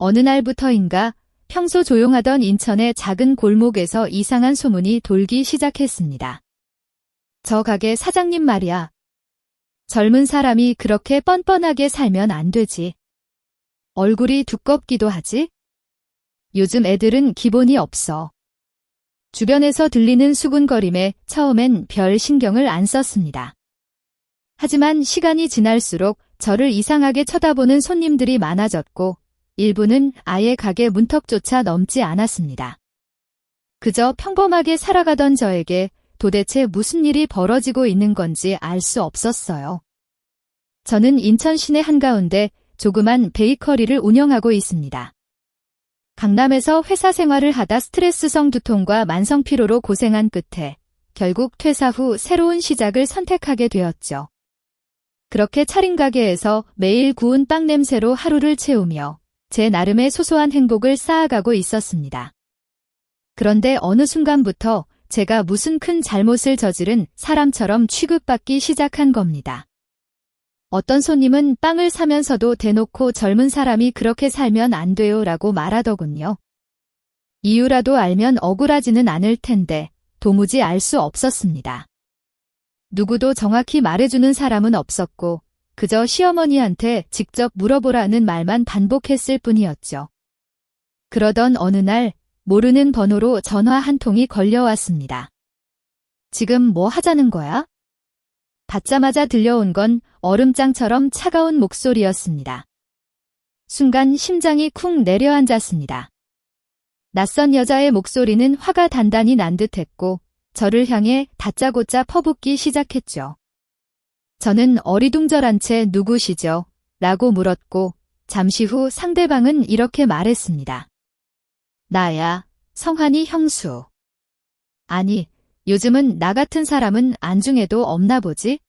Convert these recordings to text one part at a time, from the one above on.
어느 날부터인가 평소 조용하던 인천의 작은 골목에서 이상한 소문이 돌기 시작했습니다. 저 가게 사장님 말이야. 젊은 사람이 그렇게 뻔뻔하게 살면 안 되지. 얼굴이 두껍기도 하지? 요즘 애들은 기본이 없어. 주변에서 들리는 수군거림에 처음엔 별 신경을 안 썼습니다. 하지만 시간이 지날수록 저를 이상하게 쳐다보는 손님들이 많아졌고 일부는 아예 가게 문턱조차 넘지 않았습니다. 그저 평범하게 살아가던 저에게 도대체 무슨 일이 벌어지고 있는 건지 알 수 없었어요. 저는 인천 시내 한가운데 조그만 베이커리를 운영하고 있습니다. 강남에서 회사 생활을 하다 스트레스성 두통과 만성 피로로 고생한 끝에 결국 퇴사 후 새로운 시작을 선택하게 되었죠. 그렇게 차린 가게에서 매일 구운 빵 냄새로 하루를 채우며 제 나름의 소소한 행복을 쌓아가고 있었습니다. 그런데 어느 순간부터 제가 무슨 큰 잘못을 저지른 사람처럼 취급받기 시작한 겁니다. 어떤 손님은 빵을 사면서도 대놓고 젊은 사람이 그렇게 살면 안 돼요 라고 말하더군요. 이유라도 알면 억울하지는 않을 텐데 도무지 알 수 없었습니다. 누구도 정확히 말해주는 사람은 없었고 그저 시어머니한테 직접 물어보라는 말만 반복했을 뿐이었죠. 그러던 어느 날 모르는 번호로 전화 한 통이 걸려왔습니다. 지금 뭐 하자는 거야? 받자마자 들려온 건 얼음장처럼 차가운 목소리였습니다. 순간 심장이 쿵 내려앉았습니다. 낯선 여자의 목소리는 화가 단단히 난 듯했고 저를 향해 다짜고짜 퍼붓기 시작했죠. 저는 어리둥절한 채 누구시죠? 라고 물었고 잠시 후 상대방은 이렇게 말했습니다. 나야, 성환이 형수. 아니, 요즘은 나 같은 사람은 안중에도 없나 보지?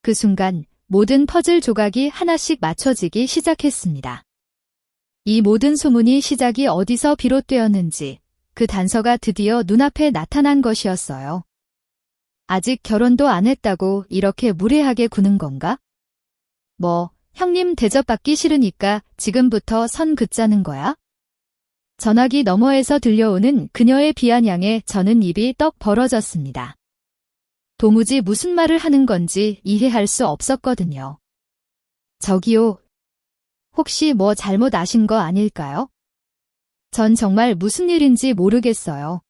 그 순간 모든 퍼즐 조각이 하나씩 맞춰지기 시작했습니다. 이 모든 소문이 시작이 어디서 비롯되었는지 그 단서가 드디어 눈앞에 나타난 것이었어요. 아직 결혼도 안 했다고 이렇게 무례하게 구는 건가? 뭐, 형님 대접받기 싫으니까 지금부터 선 긋자는 거야? 전화기 너머에서 들려오는 그녀의 비아냥에 저는 입이 떡 벌어졌습니다. 도무지 무슨 말을 하는 건지 이해할 수 없었거든요. 저기요. 혹시 뭐 잘못 아신 거 아닐까요? 전 정말 무슨 일인지 모르겠어요.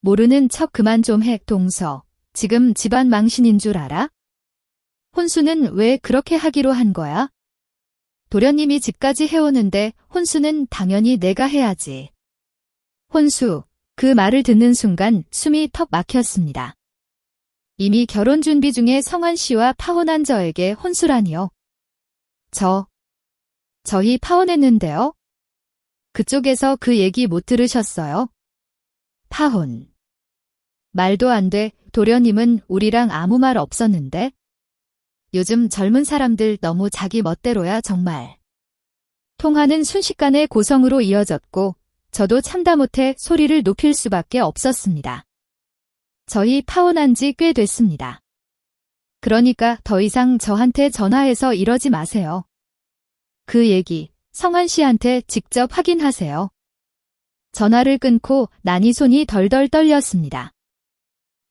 모르는 척 그만 좀 해, 동서. 지금 집안 망신인 줄 알아? 혼수는 왜 그렇게 하기로 한 거야? 도련님이 집까지 해오는데 혼수는 당연히 내가 해야지. 혼수, 그 말을 듣는 순간 숨이 턱 막혔습니다. 이미 결혼 준비 중에 성환 씨와 파혼한 저에게 혼수라니요. 저희 파혼했는데요? 그쪽에서 그 얘기 못 들으셨어요? 파혼. 말도 안 돼. 도련님은 우리랑 아무 말 없었는데? 요즘 젊은 사람들 너무 자기 멋대로야 정말. 통화는 순식간에 고성으로 이어졌고 저도 참다 못해 소리를 높일 수밖에 없었습니다. 저희 파혼한 지 꽤 됐습니다. 그러니까 더 이상 저한테 전화해서 이러지 마세요. 그 얘기 성환 씨한테 직접 확인하세요. 전화를 끊고 나니 손이 덜덜 떨렸습니다.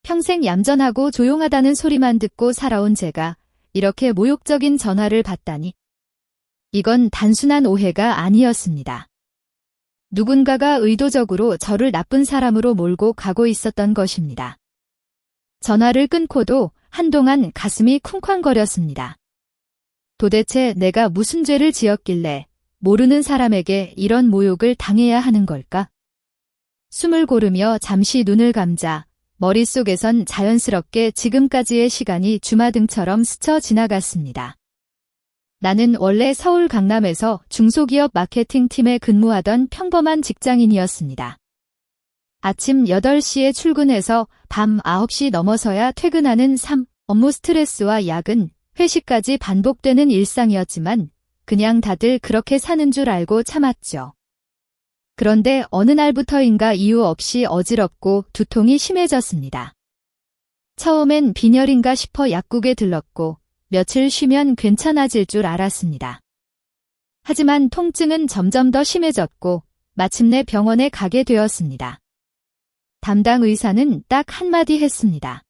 평생 얌전하고 조용하다는 소리만 듣고 살아온 제가 이렇게 모욕적인 전화를 받다니. 이건 단순한 오해가 아니었습니다. 누군가가 의도적으로 저를 나쁜 사람으로 몰고 가고 있었던 것입니다. 전화를 끊고도 한동안 가슴이 쿵쾅거렸습니다. 도대체 내가 무슨 죄를 지었길래 모르는 사람에게 이런 모욕을 당해야 하는 걸까? 숨을 고르며 잠시 눈을 감자 머릿속에선 자연스럽게 지금까지의 시간이 주마등처럼 스쳐 지나갔습니다. 나는 원래 서울 강남에서 중소기업 마케팅팀에 근무하던 평범한 직장인이었습니다. 아침 8시에 출근해서 밤 9시 넘어서야 퇴근하는 업무 스트레스와 야근, 회식까지 반복되는 일상이었지만 그냥 다들 그렇게 사는 줄 알고 참았죠. 그런데 어느 날부터인가 이유 없이 어지럽고 두통이 심해졌습니다. 처음엔 빈혈인가 싶어 약국에 들렀고 며칠 쉬면 괜찮아질 줄 알았습니다. 하지만 통증은 점점 더 심해졌고 마침내 병원에 가게 되었습니다. 담당 의사는 딱 한마디 했습니다.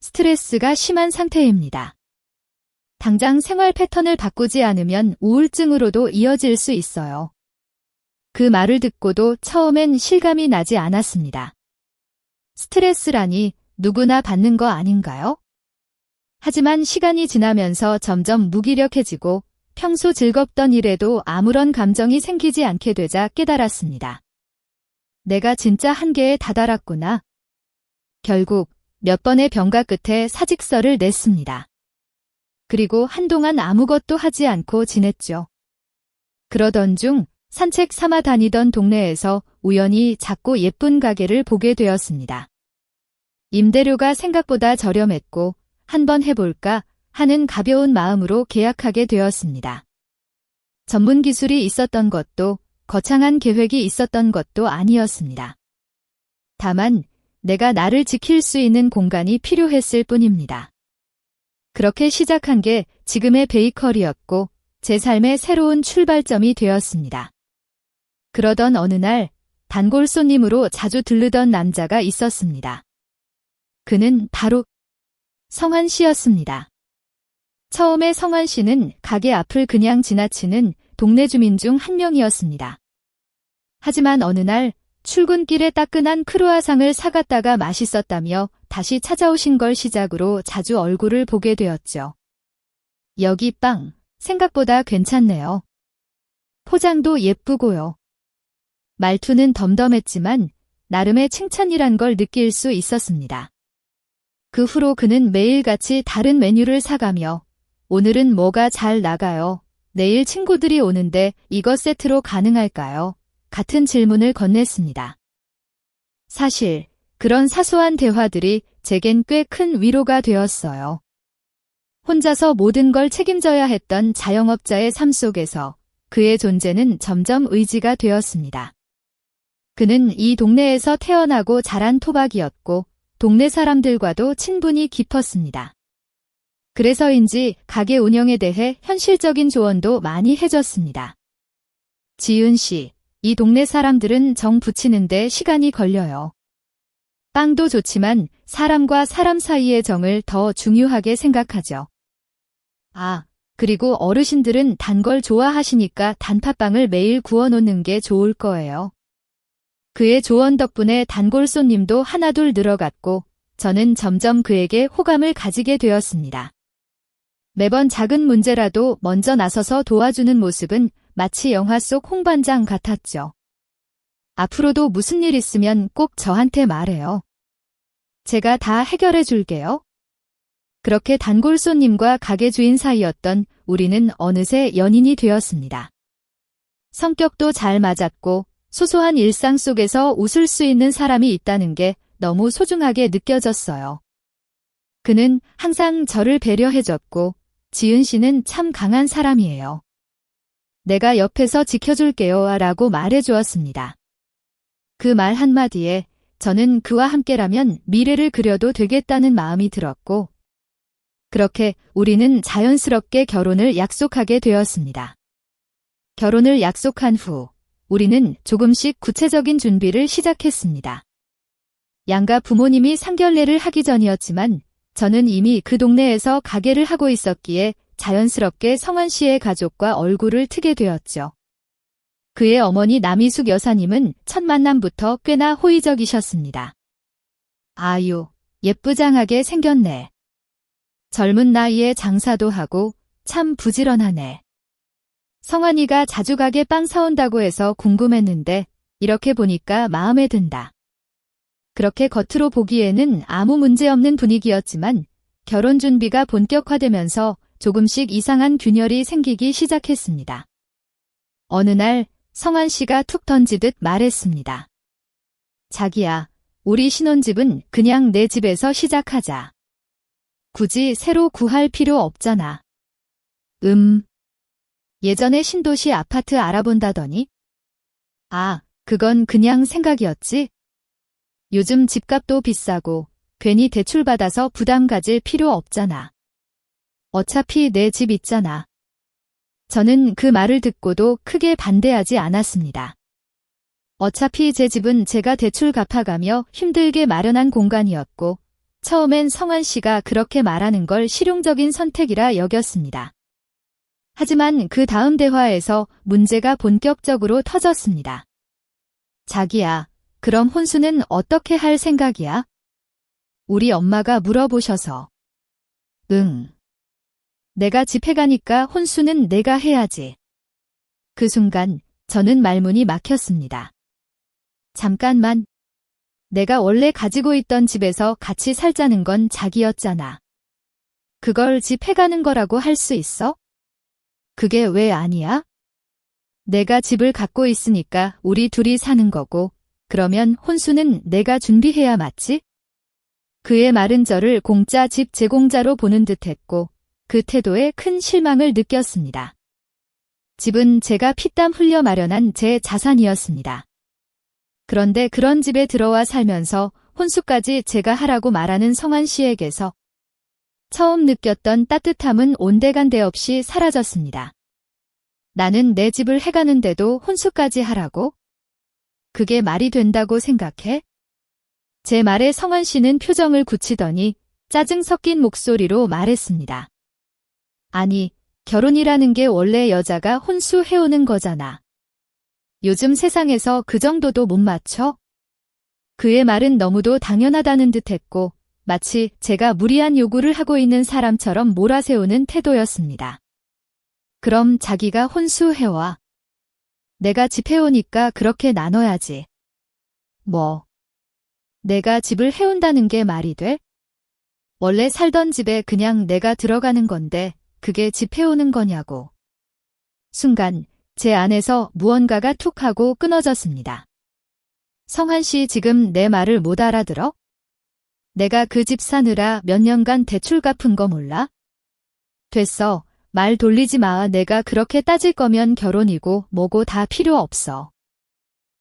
스트레스가 심한 상태입니다. 당장 생활 패턴을 바꾸지 않으면 우울증으로도 이어질 수 있어요. 그 말을 듣고도 처음엔 실감이 나지 않았습니다. 스트레스라니 누구나 받는 거 아닌가요? 하지만 시간이 지나면서 점점 무기력해지고 평소 즐겁던 일에도 아무런 감정이 생기지 않게 되자 깨달았습니다. 내가 진짜 한계에 다다랐구나. 결국 몇 번의 병가 끝에 사직서를 냈습니다. 그리고 한동안 아무것도 하지 않고 지냈죠. 그러던 중 산책 삼아 다니던 동네에서 우연히 작고 예쁜 가게를 보게 되었습니다. 임대료가 생각보다 저렴했고 한번 해볼까 하는 가벼운 마음으로 계약하게 되었습니다. 전문 기술이 있었던 것도 거창한 계획이 있었던 것도 아니었습니다. 다만 내가 나를 지킬 수 있는 공간이 필요했을 뿐입니다. 그렇게 시작한 게 지금의 베이커리였고 제 삶의 새로운 출발점이 되었습니다. 그러던 어느 날 단골 손님으로 자주 들르던 남자가 있었습니다. 그는 바로 성환 씨였습니다. 처음에 성환 씨는 가게 앞을 그냥 지나치는 동네 주민 중 한 명이었습니다. 하지만 어느 날 출근길에 따끈한 크루아상을 사갔다가 맛있었다며 다시 찾아오신 걸 시작으로 자주 얼굴을 보게 되었죠. 여기 빵, 생각보다 괜찮네요. 포장도 예쁘고요. 말투는 덤덤했지만 나름의 칭찬이란 걸 느낄 수 있었습니다. 그 후로 그는 매일같이 다른 메뉴를 사가며 오늘은 뭐가 잘 나가요? 내일 친구들이 오는데 이거 세트로 가능할까요? 같은 질문을 건넸습니다. 사실 그런 사소한 대화들이 제겐 꽤 큰 위로가 되었어요. 혼자서 모든 걸 책임져야 했던 자영업자의 삶 속에서 그의 존재는 점점 의지가 되었습니다. 그는 이 동네에서 태어나고 자란 토박이었고 동네 사람들과도 친분이 깊었습니다. 그래서인지 가게 운영에 대해 현실적인 조언도 많이 해줬습니다. 지은 씨, 이 동네 사람들은 정 붙이는데 시간이 걸려요. 빵도 좋지만 사람과 사람 사이의 정을 더 중요하게 생각하죠. 아, 그리고 어르신들은 단 걸 좋아하시니까 단팥빵을 매일 구워놓는 게 좋을 거예요. 그의 조언 덕분에 단골 손님도 하나둘 늘어갔고 저는 점점 그에게 호감을 가지게 되었습니다. 매번 작은 문제라도 먼저 나서서 도와주는 모습은 마치 영화 속 홍반장 같았죠. 앞으로도 무슨 일 있으면 꼭 저한테 말해요. 제가 다 해결해 줄게요. 그렇게 단골 손님과 가게 주인 사이였던 우리는 어느새 연인이 되었습니다. 성격도 잘 맞았고 소소한 일상 속에서 웃을 수 있는 사람이 있다는 게 너무 소중하게 느껴졌어요. 그는 항상 저를 배려해줬고 지은 씨는 참 강한 사람이에요. 내가 옆에서 지켜줄게요 라고 말해주었습니다. 그 말 한마디에 저는 그와 함께라면 미래를 그려도 되겠다는 마음이 들었고 그렇게 우리는 자연스럽게 결혼을 약속하게 되었습니다. 결혼을 약속한 후 우리는 조금씩 구체적인 준비를 시작했습니다. 양가 부모님이 상견례를 하기 전이었지만 저는 이미 그 동네에서 가게를 하고 있었기에 자연스럽게 성환 씨의 가족과 얼굴을 트게 되었죠. 그의 어머니 남희숙 여사님은 첫 만남부터 꽤나 호의적이셨습니다. 아유, 예쁘장하게 생겼네. 젊은 나이에 장사도 하고 참 부지런하네. 성환이가 자주 가게 빵 사온다고 해서 궁금했는데 이렇게 보니까 마음에 든다. 그렇게 겉으로 보기에는 아무 문제 없는 분위기였지만 결혼 준비가 본격화되면서 조금씩 이상한 균열이 생기기 시작했습니다. 어느 날 성환 씨가 툭 던지듯 말했습니다. 자기야, 우리 신혼집은 그냥 내 집에서 시작하자. 굳이 새로 구할 필요 없잖아. 예전에 신도시 아파트 알아본다더니? 아, 그건 그냥 생각이었지? 요즘 집값도 비싸고 괜히 대출받아서 부담 가질 필요 없잖아. 어차피 내 집 있잖아. 저는 그 말을 듣고도 크게 반대하지 않았습니다. 어차피 제 집은 제가 대출 갚아가며 힘들게 마련한 공간이었고, 처음엔 성환 씨가 그렇게 말하는 걸 실용적인 선택이라 여겼습니다. 하지만 그 다음 대화에서 문제가 본격적으로 터졌습니다. 자기야, 그럼 혼수는 어떻게 할 생각이야? 우리 엄마가 물어보셔서. 응. 내가 집해가니까 혼수는 내가 해야지. 그 순간 저는 말문이 막혔습니다. 잠깐만. 내가 원래 가지고 있던 집에서 같이 살자는 건 자기였잖아. 그걸 집해가는 거라고 할 수 있어? 그게 왜 아니야? 내가 집을 갖고 있으니까 우리 둘이 사는 거고, 그러면 혼수는 내가 준비해야 맞지? 그의 말은 저를 공짜 집 제공자로 보는 듯했고, 그 태도에 큰 실망을 느꼈습니다. 집은 제가 피땀 흘려 마련한 제 자산이었습니다. 그런데 그런 집에 들어와 살면서 혼수까지 제가 하라고 말하는 성환 씨에게서 처음 느꼈던 따뜻함은 온데간데 없이 사라졌습니다. 나는 내 집을 해가는데도 혼수까지 하라고? 그게 말이 된다고 생각해? 제 말에 성환 씨는 표정을 굳히더니 짜증 섞인 목소리로 말했습니다. 아니, 결혼이라는 게 원래 여자가 혼수해오는 거잖아. 요즘 세상에서 그 정도도 못 맞춰? 그의 말은 너무도 당연하다는 듯했고 마치 제가 무리한 요구를 하고 있는 사람처럼 몰아세우는 태도였습니다. 그럼 자기가 혼수해와. 내가 집 해오니까 그렇게 나눠야지. 뭐? 내가 집을 해온다는 게 말이 돼? 원래 살던 집에 그냥 내가 들어가는 건데 그게 집 해오는 거냐고. 순간 제 안에서 무언가가 툭 하고 끊어졌습니다. 성환 씨 지금 내 말을 못 알아들어? 내가 그 집 사느라 몇 년간 대출 갚은 거 몰라? 됐어. 말 돌리지 마. 내가 그렇게 따질 거면 결혼이고 뭐고 다 필요 없어.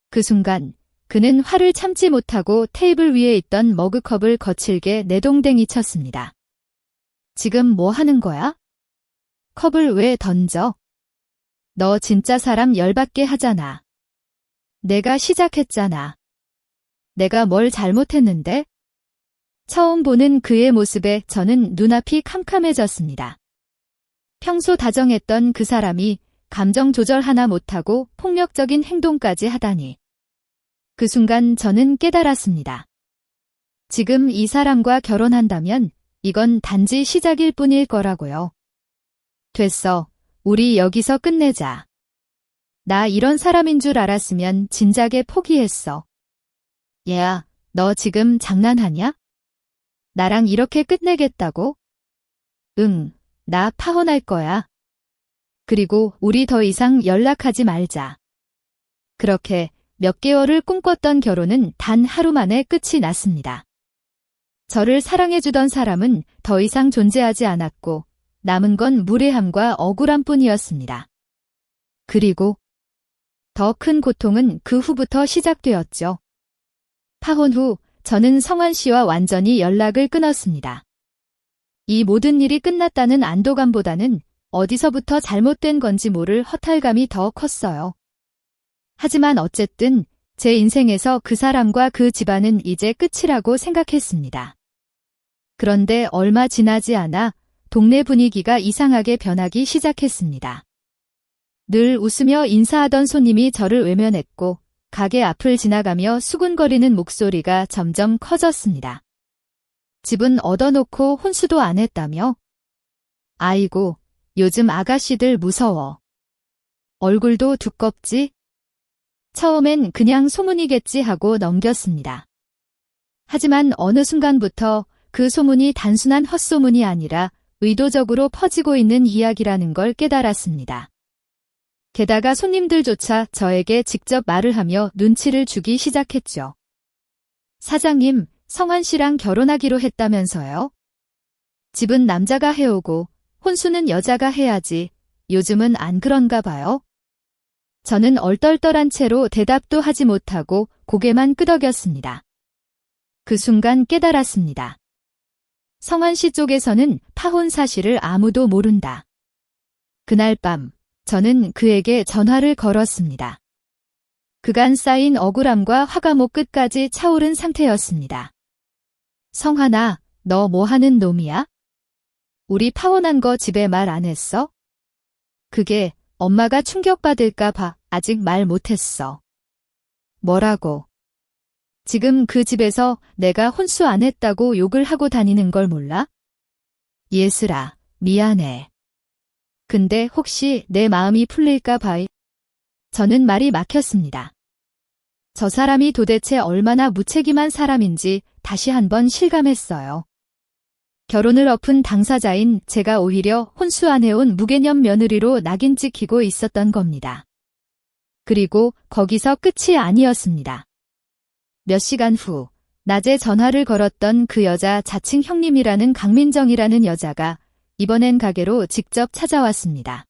그 순간 그는 화를 참지 못하고 테이블 위에 있던 머그컵을 거칠게 내동댕이 쳤습니다. 지금 뭐 하는 거야? 컵을 왜 던져? 너 진짜 사람 열받게 하잖아. 내가 시작했잖아. 내가 뭘 잘못했는데? 처음 보는 그의 모습에 저는 눈앞이 캄캄해졌습니다. 평소 다정했던 그 사람이 감정 조절 하나 못하고 폭력적인 행동까지 하다니. 그 순간 저는 깨달았습니다. 지금 이 사람과 결혼한다면 이건 단지 시작일 뿐일 거라고요. 됐어. 우리 여기서 끝내자. 나 이런 사람인 줄 알았으면 진작에 포기했어. 얘야, 너 지금 장난하냐? 나랑 이렇게 끝내겠다고? 응, 나 파혼할 거야. 그리고 우리 더 이상 연락하지 말자. 그렇게 몇 개월을 꿈꿨던 결혼은 단 하루 만에 끝이 났습니다. 저를 사랑해주던 사람은 더 이상 존재하지 않았고 남은 건 무례함과 억울함뿐이었습니다. 그리고 더 큰 고통은 그 후부터 시작되었죠. 파혼 후 저는 성환 씨와 완전히 연락을 끊었습니다. 이 모든 일이 끝났다는 안도감보다는 어디서부터 잘못된 건지 모를 허탈감이 더 컸어요. 하지만 어쨌든 제 인생에서 그 사람과 그 집안은 이제 끝이라고 생각했습니다. 그런데 얼마 지나지 않아 동네 분위기가 이상하게 변하기 시작했습니다. 늘 웃으며 인사하던 손님이 저를 외면했고 가게 앞을 지나가며 수군거리는 목소리가 점점 커졌습니다. 집은 얻어놓고 혼수도 안 했다며? 아이고, 요즘 아가씨들 무서워. 얼굴도 두껍지? 처음엔 그냥 소문이겠지 하고 넘겼습니다. 하지만 어느 순간부터 그 소문이 단순한 헛소문이 아니라 의도적으로 퍼지고 있는 이야기라는 걸 깨달았습니다. 게다가 손님들조차 저에게 직접 말을 하며 눈치를 주기 시작했죠. 사장님, 성환 씨랑 결혼하기로 했다면서요? 집은 남자가 해오고 혼수는 여자가 해야지. 요즘은 안 그런가 봐요. 저는 얼떨떨한 채로 대답도 하지 못하고 고개만 끄덕였습니다. 그 순간 깨달았습니다. 성환 씨 쪽에서는 파혼 사실을 아무도 모른다. 그날 밤 저는 그에게 전화를 걸었습니다. 그간 쌓인 억울함과 화가 목 끝까지 차오른 상태였습니다. 성환아, 너 뭐 하는 놈이야? 우리 파혼한 거 집에 말 안 했어? 그게 엄마가 충격받을까 봐 아직 말 못했어. 뭐라고? 지금 그 집에서 내가 혼수 안 했다고 욕을 하고 다니는 걸 몰라? 예슬아, 미안해. 근데 혹시 내 마음이 풀릴까 봐. 저는 말이 막혔습니다. 저 사람이 도대체 얼마나 무책임한 사람인지 다시 한번 실감했어요. 결혼을 엎은 당사자인 제가 오히려 혼수 안 해온 무개념 며느리로 낙인 찍히고 있었던 겁니다. 그리고 거기서 끝이 아니었습니다. 몇 시간 후, 낮에 전화를 걸었던 그 여자 자칭 형님이라는 강민정이라는 여자가 이번엔 가게로 직접 찾아왔습니다.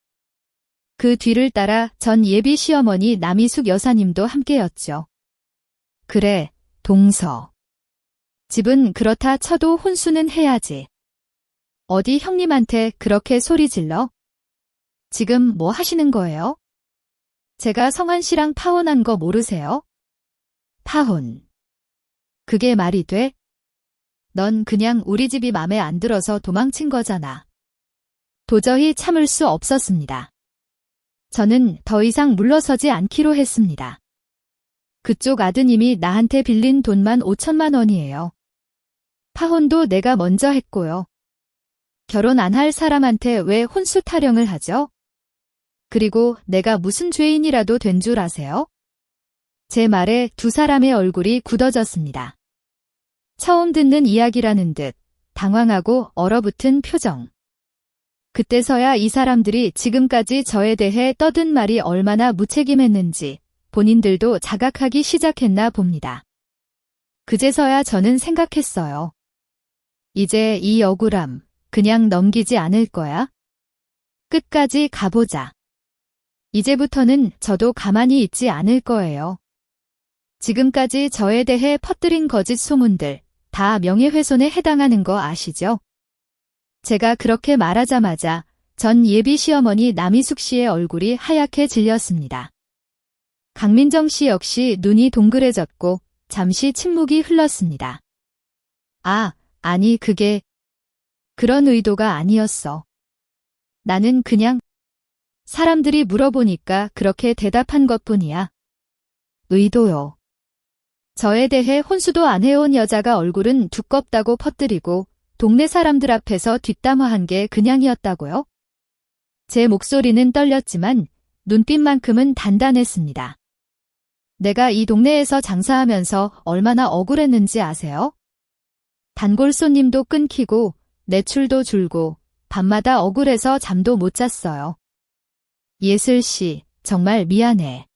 그 뒤를 따라 전 예비 시어머니 남희숙 여사님도 함께였죠. 그래, 동서. 집은 그렇다 쳐도 혼수는 해야지. 어디 형님한테 그렇게 소리 질러? 지금 뭐 하시는 거예요? 제가 성환 씨랑 파혼한 거 모르세요? 파혼. 그게 말이 돼? 넌 그냥 우리 집이 맘에 안 들어서 도망친 거잖아. 도저히 참을 수 없었습니다. 저는 더 이상 물러서지 않기로 했습니다. 그쪽 아드님이 나한테 빌린 돈만 5천만 원이에요. 파혼도 내가 먼저 했고요. 결혼 안 할 사람한테 왜 혼수 타령을 하죠? 그리고 내가 무슨 죄인이라도 된 줄 아세요? 제 말에 두 사람의 얼굴이 굳어졌습니다. 처음 듣는 이야기라는 듯 당황하고 얼어붙은 표정. 그때서야 이 사람들이 지금까지 저에 대해 떠든 말이 얼마나 무책임했는지 본인들도 자각하기 시작했나 봅니다. 그제서야 저는 생각했어요. 이제 이 억울함 그냥 넘기지 않을 거야? 끝까지 가보자. 이제부터는 저도 가만히 있지 않을 거예요. 지금까지 저에 대해 퍼뜨린 거짓 소문들 다 명예훼손에 해당하는 거 아시죠? 제가 그렇게 말하자마자 전 예비 시어머니 남희숙 씨의 얼굴이 하얗게 질렸습니다. 강민정 씨 역시 눈이 동그래졌고 잠시 침묵이 흘렀습니다. 아니 그게 그런 의도가 아니었어. 나는 그냥 사람들이 물어보니까 그렇게 대답한 것뿐이야. 의도요. 저에 대해 혼수도 안 해온 여자가 얼굴은 두껍다고 퍼뜨리고 동네 사람들 앞에서 뒷담화한 게 그냥이었다고요? 제 목소리는 떨렸지만 눈빛만큼은 단단했습니다. 내가 이 동네에서 장사하면서 얼마나 억울했는지 아세요? 단골 손님도 끊기고 매출도 줄고 밤마다 억울해서 잠도 못 잤어요. 예슬 씨, 정말 미안해.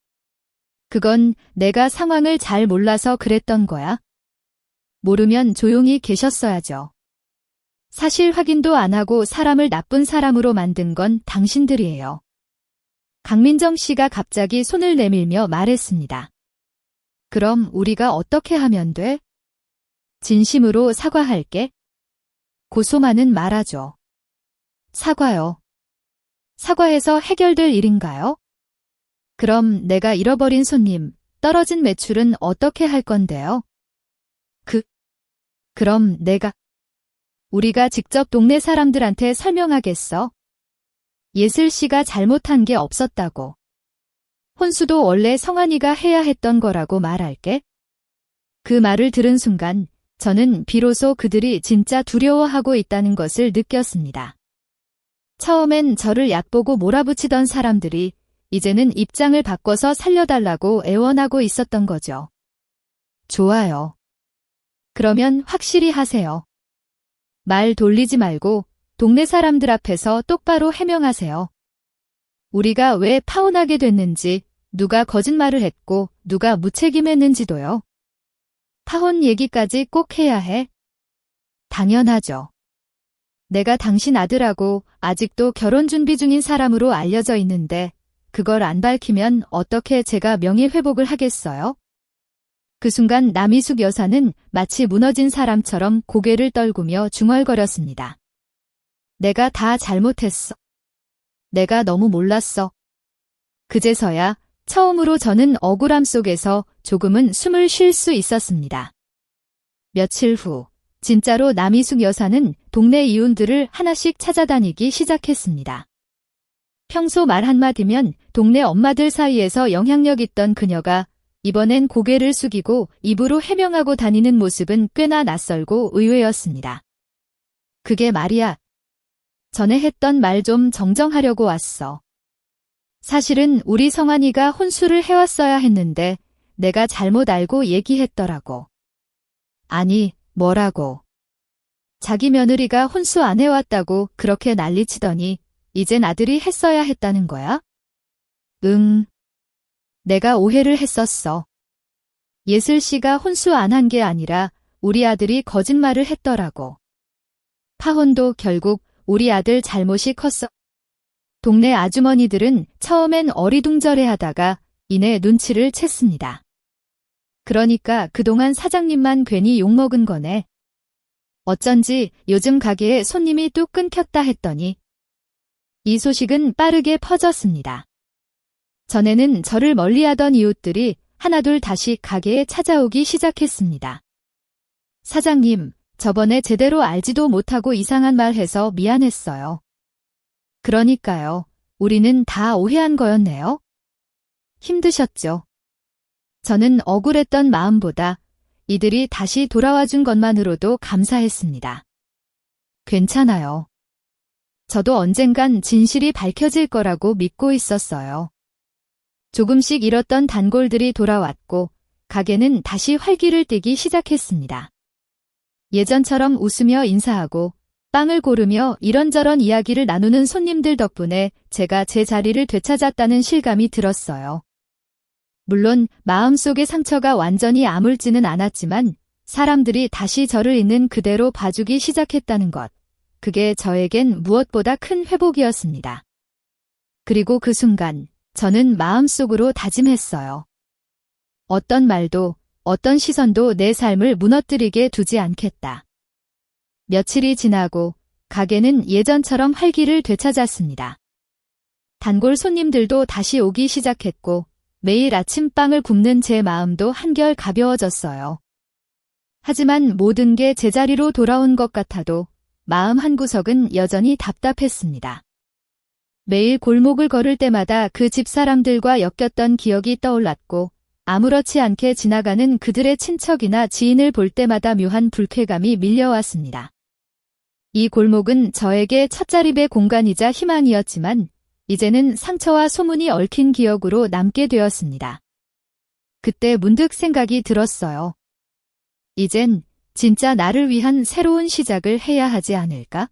그건 내가 상황을 잘 몰라서 그랬던 거야. 모르면 조용히 계셨어야죠. 사실 확인도 안 하고 사람을 나쁜 사람으로 만든 건 당신들이에요. 강민정 씨가 갑자기 손을 내밀며 말했습니다. 그럼 우리가 어떻게 하면 돼? 진심으로 사과할게. 고소만은 말아줘. 사과요. 사과해서 해결될 일인가요? 그럼 내가 잃어버린 손님, 떨어진 매출은 어떻게 할 건데요? 그럼 우리가 직접 동네 사람들한테 설명하겠어. 예슬 씨가 잘못한 게 없었다고. 혼수도 원래 성환이가 해야 했던 거라고 말할게. 그 말을 들은 순간 저는 비로소 그들이 진짜 두려워하고 있다는 것을 느꼈습니다. 처음엔 저를 얕보고 몰아붙이던 사람들이 이제는 입장을 바꿔서 살려달라고 애원하고 있었던 거죠. 좋아요. 그러면 확실히 하세요. 말 돌리지 말고 동네 사람들 앞에서 똑바로 해명하세요. 우리가 왜 파혼하게 됐는지, 누가 거짓말을 했고 누가 무책임했는지도요. 파혼 얘기까지 꼭 해야 해? 당연하죠. 내가 당신 아들하고 아직도 결혼 준비 중인 사람으로 알려져 있는데 그걸 안 밝히면 어떻게 제가 명예회복을 하겠어요? 그 순간 남희숙 여사는 마치 무너진 사람처럼 고개를 떨구며 중얼거렸습니다. 내가 다 잘못했어. 내가 너무 몰랐어. 그제서야 처음으로 저는 억울함 속에서 조금은 숨을 쉴 수 있었습니다. 며칠 후, 진짜로 남이숙 여사는 동네 이웃들을 하나씩 찾아다니기 시작했습니다. 평소 말 한마디면 동네 엄마들 사이에서 영향력 있던 그녀가 이번엔 고개를 숙이고 입으로 해명하고 다니는 모습은 꽤나 낯설고 의외였습니다. 그게 말이야. 전에 했던 말 좀 정정하려고 왔어. 사실은 우리 성환이가 혼수를 해왔어야 했는데 내가 잘못 알고 얘기했더라고. 아니, 뭐라고. 자기 며느리가 혼수 안 해왔다고 그렇게 난리치더니 이젠 아들이 했어야 했다는 거야? 응. 내가 오해를 했었어. 예슬 씨가 혼수 안 한 게 아니라 우리 아들이 거짓말을 했더라고. 파혼도 결국 우리 아들 잘못이 컸어. 동네 아주머니들은 처음엔 어리둥절해 하다가 이내 눈치를 챘습니다. 그러니까 그동안 사장님만 괜히 욕먹은 거네. 어쩐지 요즘 가게에 손님이 뚝 끊겼다 했더니 이 소식은 빠르게 퍼졌습니다. 전에는 저를 멀리하던 이웃들이 하나둘 다시 가게에 찾아오기 시작했습니다. 사장님, 저번에 제대로 알지도 못하고 이상한 말 해서 미안했어요. 그러니까요. 우리는 다 오해한 거였네요. 힘드셨죠? 저는 억울했던 마음보다 이들이 다시 돌아와 준 것만으로도 감사했습니다. 괜찮아요. 저도 언젠간 진실이 밝혀질 거라고 믿고 있었어요. 조금씩 잃었던 단골들이 돌아왔고 가게는 다시 활기를 띠기 시작했습니다. 예전처럼 웃으며 인사하고 빵을 고르며 이런저런 이야기를 나누는 손님들 덕분에 제가 제 자리를 되찾았다는 실감이 들었어요. 물론 마음속의 상처가 완전히 아물지는 않았지만 사람들이 다시 저를 있는 그대로 봐주기 시작했다는 것. 그게 저에겐 무엇보다 큰 회복이었습니다. 그리고 그 순간 저는 마음속으로 다짐했어요. 어떤 말도 어떤 시선도 내 삶을 무너뜨리게 두지 않겠다. 며칠이 지나고 가게는 예전처럼 활기를 되찾았습니다. 단골 손님들도 다시 오기 시작했고 매일 아침 빵을 굽는 제 마음도 한결 가벼워졌어요. 하지만 모든 게 제자리로 돌아온 것 같아도 마음 한구석은 여전히 답답했습니다. 매일 골목을 걸을 때마다 그 집 사람들과 엮였던 기억이 떠올랐고 아무렇지 않게 지나가는 그들의 친척이나 지인을 볼 때마다 묘한 불쾌감이 밀려왔습니다. 이 골목은 저에게 첫자립의 공간이자 희망이었지만 이제는 상처와 소문이 얽힌 기억으로 남게 되었습니다. 그때 문득 생각이 들었어요. 이젠 진짜 나를 위한 새로운 시작을 해야 하지 않을까?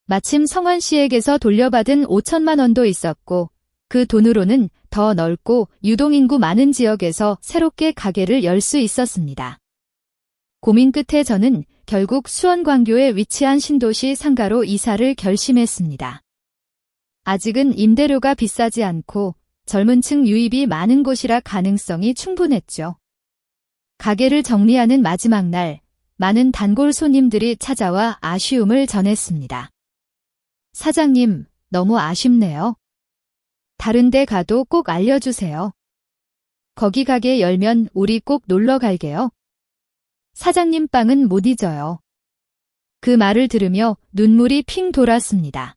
마침 성환 씨에게서 돌려받은 5천만 원도 있었고 그 돈으로는 더 넓고 유동인구 많은 지역에서 새롭게 가게를 열 수 있었습니다. 고민 끝에 저는 결국 수원광교에 위치한 신도시 상가로 이사를 결심했습니다. 아직은 임대료가 비싸지 않고 젊은 층 유입이 많은 곳이라 가능성이 충분했죠. 가게를 정리하는 마지막 날, 많은 단골 손님들이 찾아와 아쉬움을 전했습니다. 사장님, 너무 아쉽네요. 다른 데 가도 꼭 알려주세요. 거기 가게 열면 우리 꼭 놀러 갈게요. 사장님 빵은 못 잊어요. 그 말을 들으며 눈물이 핑 돌았습니다.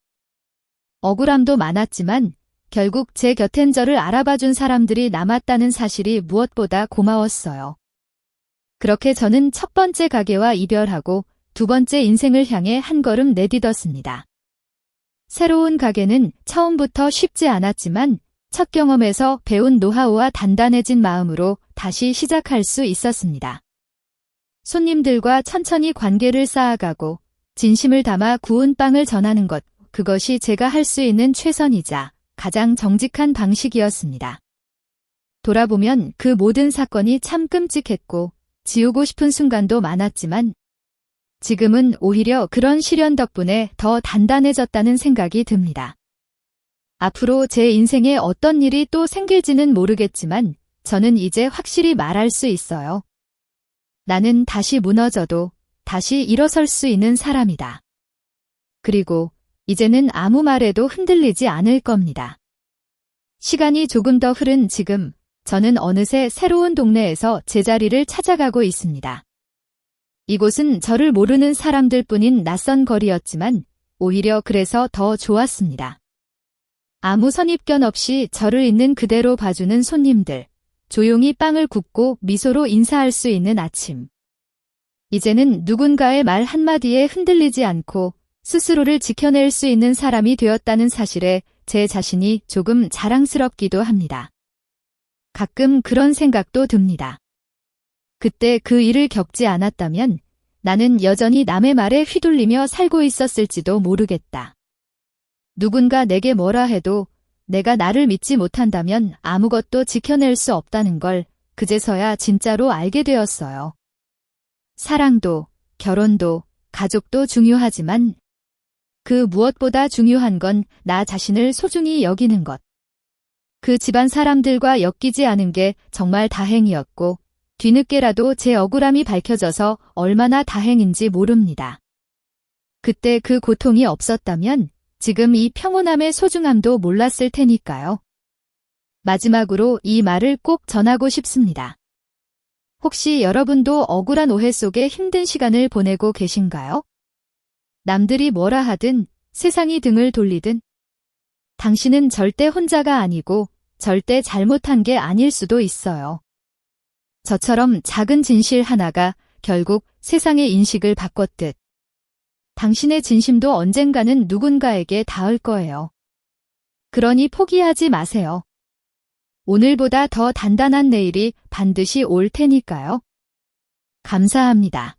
억울함도 많았지만 결국 제 곁엔 저를 알아봐준 사람들이 남았다는 사실이 무엇보다 고마웠어요. 그렇게 저는 첫 번째 가게와 이별하고 두 번째 인생을 향해 한 걸음 내딛었습니다. 새로운 가게는 처음부터 쉽지 않았지만 첫 경험에서 배운 노하우와 단단해진 마음으로 다시 시작할 수 있었습니다. 손님들과 천천히 관계를 쌓아가고 진심을 담아 구운 빵을 전하는 것, 그것이 제가 할 수 있는 최선이자 가장 정직한 방식이었습니다. 돌아보면 그 모든 사건이 참 끔찍했고 지우고 싶은 순간도 많았지만 지금은 오히려 그런 시련 덕분에 더 단단해졌다는 생각이 듭니다. 앞으로 제 인생에 어떤 일이 또 생길지는 모르겠지만 저는 이제 확실히 말할 수 있어요. 나는 다시 무너져도 다시 일어설 수 있는 사람이다. 그리고 이제는 아무 말에도 흔들리지 않을 겁니다. 시간이 조금 더 흐른 지금, 저는 어느새 새로운 동네에서 제자리를 찾아가고 있습니다. 이곳은 저를 모르는 사람들뿐인 낯선 거리였지만 오히려 그래서 더 좋았습니다. 아무 선입견 없이 저를 있는 그대로 봐주는 손님들, 조용히 빵을 굽고 미소로 인사할 수 있는 아침. 이제는 누군가의 말 한마디에 흔들리지 않고 스스로를 지켜낼 수 있는 사람이 되었다는 사실에 제 자신이 조금 자랑스럽기도 합니다. 가끔 그런 생각도 듭니다. 그때 그 일을 겪지 않았다면 나는 여전히 남의 말에 휘둘리며 살고 있었을지도 모르겠다. 누군가 내게 뭐라 해도 내가 나를 믿지 못한다면 아무것도 지켜낼 수 없다는 걸 그제서야 진짜로 알게 되었어요. 사랑도, 결혼도, 가족도 중요하지만 그 무엇보다 중요한 건 나 자신을 소중히 여기는 것. 그 집안 사람들과 엮이지 않은 게 정말 다행이었고 뒤늦게라도 제 억울함이 밝혀져서 얼마나 다행인지 모릅니다. 그때 그 고통이 없었다면 지금 이 평온함의 소중함도 몰랐을 테니까요. 마지막으로 이 말을 꼭 전하고 싶습니다. 혹시 여러분도 억울한 오해 속에 힘든 시간을 보내고 계신가요? 남들이 뭐라 하든 세상이 등을 돌리든 당신은 절대 혼자가 아니고 절대 잘못한 게 아닐 수도 있어요. 저처럼 작은 진실 하나가 결국 세상의 인식을 바꿨듯 당신의 진심도 언젠가는 누군가에게 닿을 거예요. 그러니 포기하지 마세요. 오늘보다 더 단단한 내일이 반드시 올 테니까요. 감사합니다.